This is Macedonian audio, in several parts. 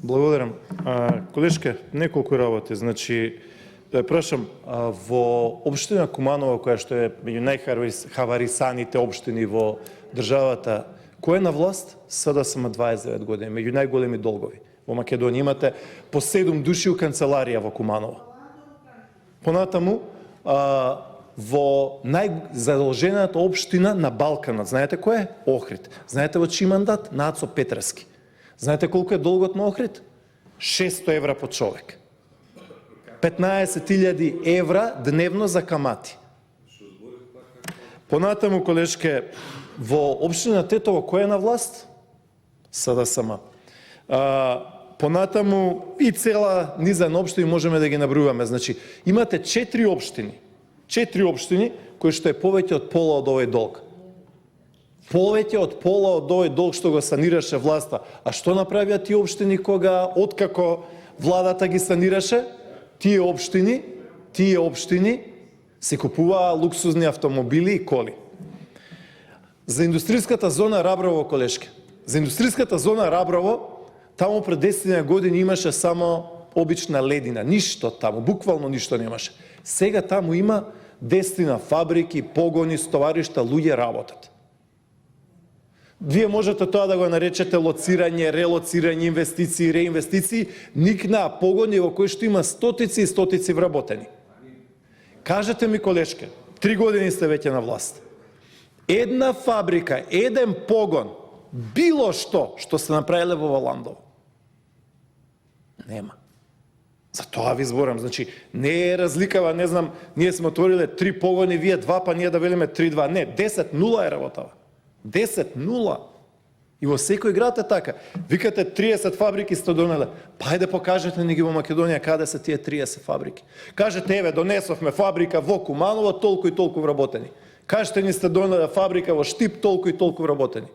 Благодарам. Колешка, неколку работи. Значи, да ја прашам, во општина Куманово, која што е меѓу најхаварисаните општини во државата, кој е на власт? СДСМ 29 години, меѓу најголеми долгови. Во Македонија имате по 7 души у канцеларија во Куманово. Понатаму, во најзадолжената општина на Балканот, знаете кој е? Охрид. Знаете во чиј мандат? На Ацо Петрески. Знаете колку е долгот на Охрид? 600 евра по човек. 15.000 евра дневно за камати. Понатаму, колешке, во општина Тетово кој е на власт? СДСМ. Понатаму и цела низа на општини можеме да ги набројуваме. Значи, имате 4 општини кои што е повеќе од пола од овој долг. Повеќе од пола од овој долг што го санираше власта. А што направија тие општини откако владата ги санираше? Тие општини се купуваа луксузни автомобили и коли. За индустријската зона Раброво, колешке. За индустријската зона Раброво, таму пред 10 години имаше само обична ледина. Ништо таму, буквално ништо немаше. Сега таму има 10 фабрики, погони, стоваришта, луѓе работат. Вие можете тоа да го наречете лоцирање, релоцирање, инвестиции, реинвестиции, никна погони во кои што има стотици и стотици вработени. Кажете ми, колешке, 3 години сте веќе на власт. Една фабрика, еден погон, било што сте направиле во Валандово. Нема. За тоа ви зборам. Значи, не е разликава, не знам, ние сме отвориле 3 погони, вие 2, па ние да велиме 3-2. Не, 10-0 е работава. 10-0. И во секој град е така. Викате 30 фабрики сте донеле. Па ајде покажете ни ги во Македонија каде се тие 30 фабрики. Кажете, еве, донесовме фабрика во Куманово, толку и толку вработени. Кажете ни сте донеле фабрика во Штип, толку и толку вработени.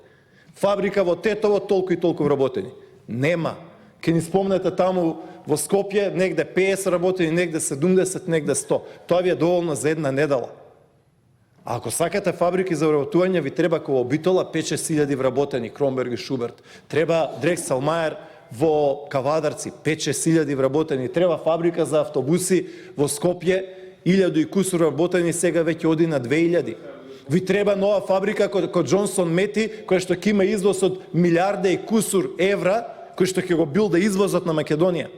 Фабрика во Тетово, толку и толку вработени. Нема. Ке ни спомнете таму во Скопје, негде 50 работени, негде 70, негде 100. Тоа ви е доволно за една недела. А ако сакате фабрики за вработување, ви треба како Битола 5-6 000 вработени, Кромберг и Шуберт. Треба Дрекселмајер во Кавадарци, 5-6 000 вработени. Треба фабрика за автобуси во Скопје, 1000 и кусур вработени, сега веќе оди на 2000. Ви треба нова фабрика кod Джонсон Мети, која што ќе има извоз од милиарда и кусур евра, кој што ќе го билда извозот на Македонија.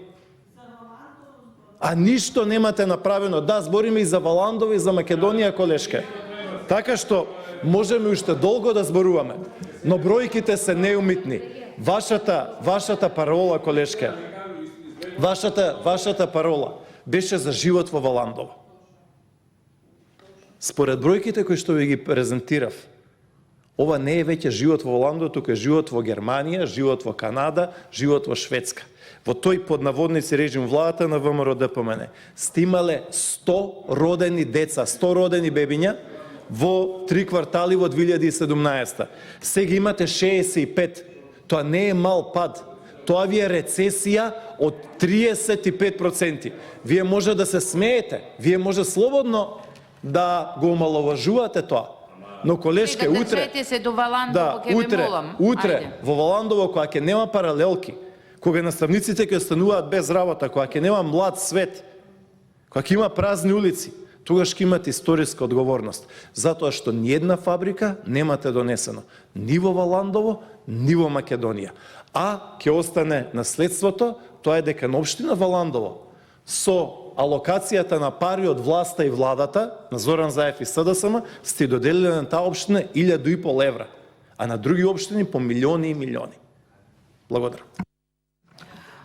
А ништо немате направено. Да, збориме и за Валандово и за Македонија, колешке. Така што можеме уште долго да зборуваме, но бројките се неумитни. Вашата парола, колешке, вашата парола беше за живот во Валандово. Според бројките кои што ви ги презентирав, ова не е веќе живот во Валандово, тука е живот во Германија, живот во Канада, живот во Шведска. Во тој под наводници режим владата на ВМРО ДПМН сте имале 100 родени деца, 100 родени бебиња во 3 квартали во 2017. Сега имате 65. Тоа не е мал пад. Тоа ви е рецесија од 35%. Вие може да се смеете, вие може слободно да го омаловажувате тоа. Но, колешке, утре во Валандово, кога ќе нема паралелки, кога наставниците ќе остануваат без работа, кога ќе нема млад свет, кога ќе има празни улици, тогаш ќе имате историска одговорност. Затоа што ни една фабрика немате донесено. Ни во Валандово, ни во Македонија. А ќе остане наследството, тоа е дека на општина Валандово со алокацијата на пари од власта и владата, на Зоран Заев и СДСМ, сте доделиле на таа општина 1.500 евра, а на други општини по милиони и милиони. Благодарам.